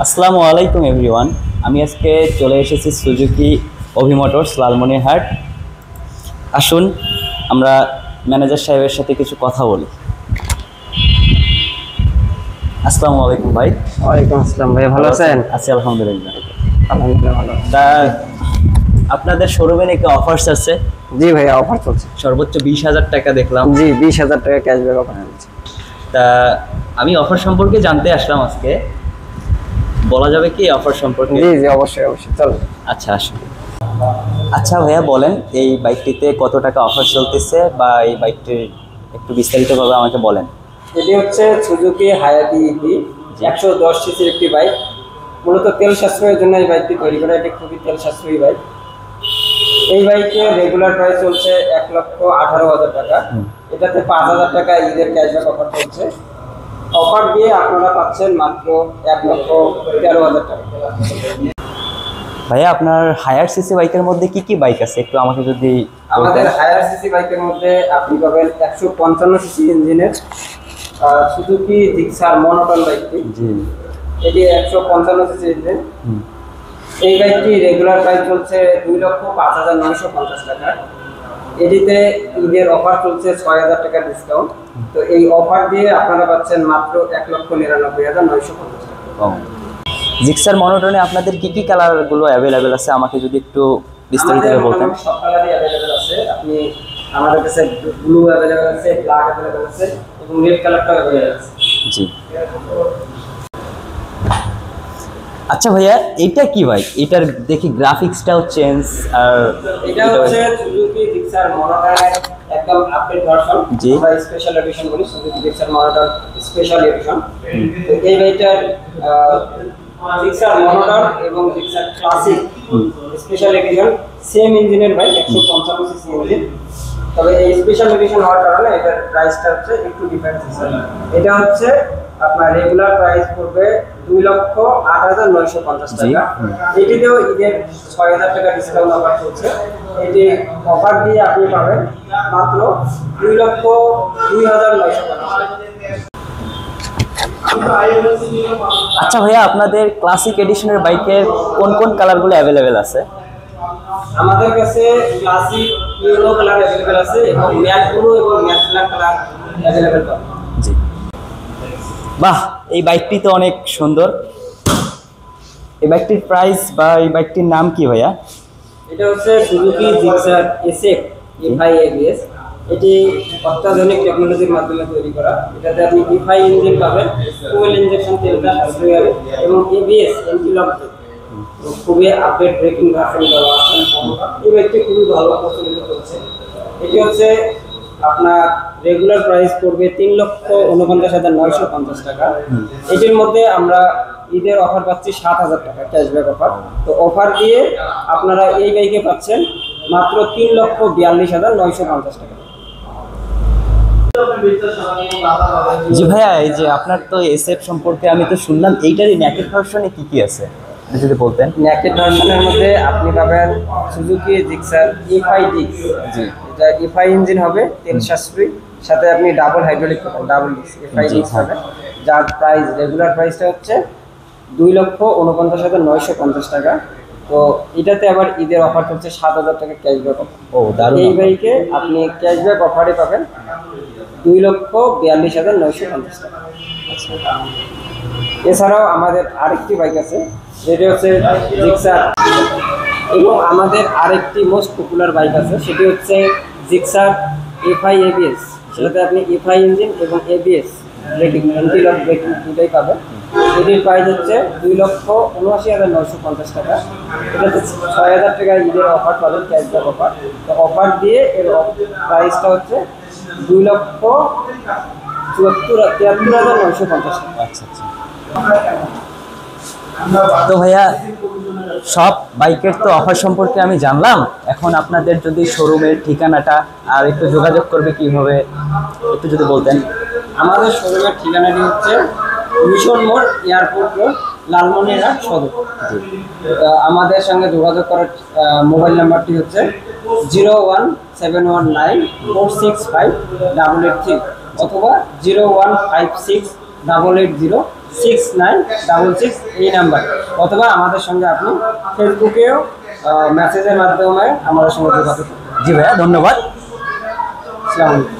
আসসালামু আলাইকুম এভরিওয়ান। আমি আজকে চলে এসেছি সুজুকি অভিমোটরস লালমনিরহাট। আসুন আমরা ম্যানেজার সাহেবের সাথে কিছু কথা বলি। আসসালামু আলাইকুম ভাই। ওয়ালাইকুম আসসালাম ভাই, ভালো আছেন? আছি আলহামদুলিল্লাহ। আলহামদুলিল্লাহ ভালো। তা আপনাদের শোরুমে নাকি অফার্স আছে? জি ভাই, অফার চলছে। সর্বোচ্চ 20,000 টাকা দেখলাম। জি, 20,000 টাকা ক্যাশব্যাক অফার চলছে। তা আমি অফার সম্পর্কে জানতে আসলাম আজকে। বলা যাবে কি অফার সম্পর্কে? জি জি, অবশ্যই অবশ্যই, চলো। আচ্ছা আসুন। আচ্ছা ভাইয়া বলেন, এই বাইকটিতে কত টাকা অফার চলতেছে বা এই বাইকটির একটু বিস্তারিতভাবে আমাকে বলেন। এটি হচ্ছে সুজুকি হায়াতি ইভি, 110 সিসির একটি বাইক। মূলত তেল সাশ্রয়ের জন্য এই বাইকটি তৈরি করা। এটি খুবই তেল সাশ্রয়ী বাইক। এই বাইকের রেগুলার প্রাইস চলছে 1,18,000 টাকা। এটাতে 5,000 টাকা ঈদের ক্যাশব্যাক অফার চলছে। অফার দিয়ে আপনারা পাচ্ছেন মাত্র 1,13,000 টাকা। ভাইয়া আপনার হায়ার সিসি বাইকের মধ্যে কি কি বাইক আছে একটু আমাকে যদি আমাদের হায়ার সিসি বাইকের মধ্যে আপনি পাবেন 155 সিসি ইঞ্জিনের সুজুকি জিক্সার মনোটন বাইকটি। জি, এটি 155 সিসি ইঞ্জিন। এই বাইকটি রেগুলার প্রাইস চলছে 2,05,950 টাকা। এটিতে ঈদের অফার চলছে 6,000 টাকা ডিসকাউন্ট। তো এই অফার দিয়ে আপনারা পাচ্ছেন মাত্র 1,99,950 টাকা। জিক্সার মনোটনে আপনাদের কি কি কালারগুলো অ্যাভেলেবেল আছে আমাকে যদি একটু বিস্তারিতভাবে বলতেন। সব কালারই অ্যাভেলেবেল আছে। আপনি আমাদের কাছে ব্লু অ্যাভেলেবেল আছে, ব্ল্যাক অ্যাভেলেবেল আছে এবং রেড কালারটাও অ্যাভেলেবেল আছে। জি। আচ্ছা ভাইয়া এইটা কি বাইক? এটার দেখি গ্রাফিক্সটাও চেঞ্জ। আর এটা হচ্ছে সুজুকি জিক্সার মনোটনের একদম আপডেট ভার্সন। জি। আমরা স্পেশাল এডিশন বলি, Suzuki Gixxer Monotone special edition. তো এই বাইকটার জিক্সার মনোটন এবং Gixxer Classic special edition same ইঞ্জিনের বাইক, 155 সিসি ইঞ্জিন। তবে এই স্পেশাল এডিশন হওয়ার কারণে এটার প্রাইসটা হচ্ছে একটু ডিফারেন্স আছে। এটা হচ্ছে আপনার রেগুলার প্রাইস পড়বে 2,08,950 টাকা। এটিতেও ঈদের 6,000 টাকা ডিসকাউন্ট অফার চলছে। এটি অফার দিয়ে আপনি পাবেন মাত্র 2,02,950 টাকা। আচ্ছা ভাইয়া আপনাদের ক্লাসিক এডিশনের বাইকের কোন কোন কালারগুলো অ্যাভেলেবেল আছে? আমাদের কাছে ক্লাসিক ইয়েলো কালার अवेलेबल আছে এবং ম্যাট ব্লু এবং ম্যাট ব্ল্যাক কালার अवेलेबल পাবেন। জি। বাহ, এই বাইকটি তো অনেক সুন্দর। এই বাইকটির প্রাইস বা এই বাইকটির নাম কি ভাইয়া? এটা হচ্ছে Suzuki Gixxer SF FI ABS. এটি অত্যাধুনিক টেকনোলজির মাধ্যমে তৈরি করা। এটাতে আপনি এফআই ইঞ্জিন পাবেন, ফুয়েল ইনজেকশন তেলটা সাশ্রয়ী হবে এবং এবিএস এন্টি লক খুবই আপডেট ব্রেকিং ভার্সন দেওয়া আছে। এই বাইকটি খুবই ভালো প্রচলিত চলছে। এটি হচ্ছে আপনার রেগুলার প্রাইস পড়বে 3,49,950 টাকা। এটির মধ্যে আমরা ঈদের অফার পাচ্ছি 7,000 টাকা ক্যাশব্যাক অফার। তো অফার দিয়ে আপনারা এই বাইকে পাচ্ছেন মাত্র 3,42,950 টাকা। জি ভাইয়া, এই যে আপনার তো এসএফ সম্পর্কে আমি তো শুনলাম, এইটারই নেকেড ভার্সনে কি কি আছে যদি বলতেন। নেকেড ভার্সনের মধ্যে আপনি পাবেন সুজুকি জিক্সার এফআই ডিক্স। জি, এটা এফআই ইঞ্জিন হবে, তেল সাশ্রয়ী, সাথে আপনি ডাবল হাইড্রোলিক পাবেন, ডাবল ডিক্স এফআই ডিক্স পাবেন। যার প্রাইস রেগুলার প্রাইসটা হচ্ছে 2,49,950 টাকা। তো এটাতে আবার ঈদের অফার চলছে 7,000 টাকা ক্যাশব্যাক অফার। ও দারুণ। এই বাইকে আপনি ক্যাশব্যাক অফারে পাবেন 2,42,950 টাকা। এছাড়াও আমাদের আরেকটি বাইক আছে, যেটি হচ্ছে জিক্সার, এবং আমাদের আরেকটি মোস্ট পপুলার বাইক আছে, সেটি হচ্ছে জিক্সার এফআই এবিএস। সেটাতে আপনি এফআই ইঞ্জিন এবং ABS braking, anti lock breaking দুটাই পাবেন। এটির প্রাইস হচ্ছে 2,79,950 টাকা। এটাতে 6,000 টাকা ঈদের অফার পাবেন, ক্যাশব্যাক অফার। তো অফার দিয়ে এর প্রাইসটা হচ্ছে 2,73,950 টাকা। আচ্ছা আচ্ছা। তো ভাইয়া সব বাইকের তো অফার সম্পর্কে আমি জানলাম। এখন আপনাদের যদি শোরুমের ঠিকানাটা আর একটু যোগাযোগ করবে কিভাবে একটু যদি বলতেন। আমাদের শোরুমের ঠিকানাটি হচ্ছে মিশন মোড়, এয়ারপোর্ট রোড, লালমনিরহাট সদর। আমাদের সঙ্গে যোগাযোগ করার মোবাইল নাম্বারটি হচ্ছে 01719465883 অথবা 0156 88069666 এই নাম্বার, অথবা আমাদের সঙ্গে আপনি ফেসবুকেও মেসেজের মাধ্যমে আমাদের সঙ্গে যোগাযোগ করুন। জি ভাইয়া, ধন্যবাদ। আসসালামু আলাইকুম।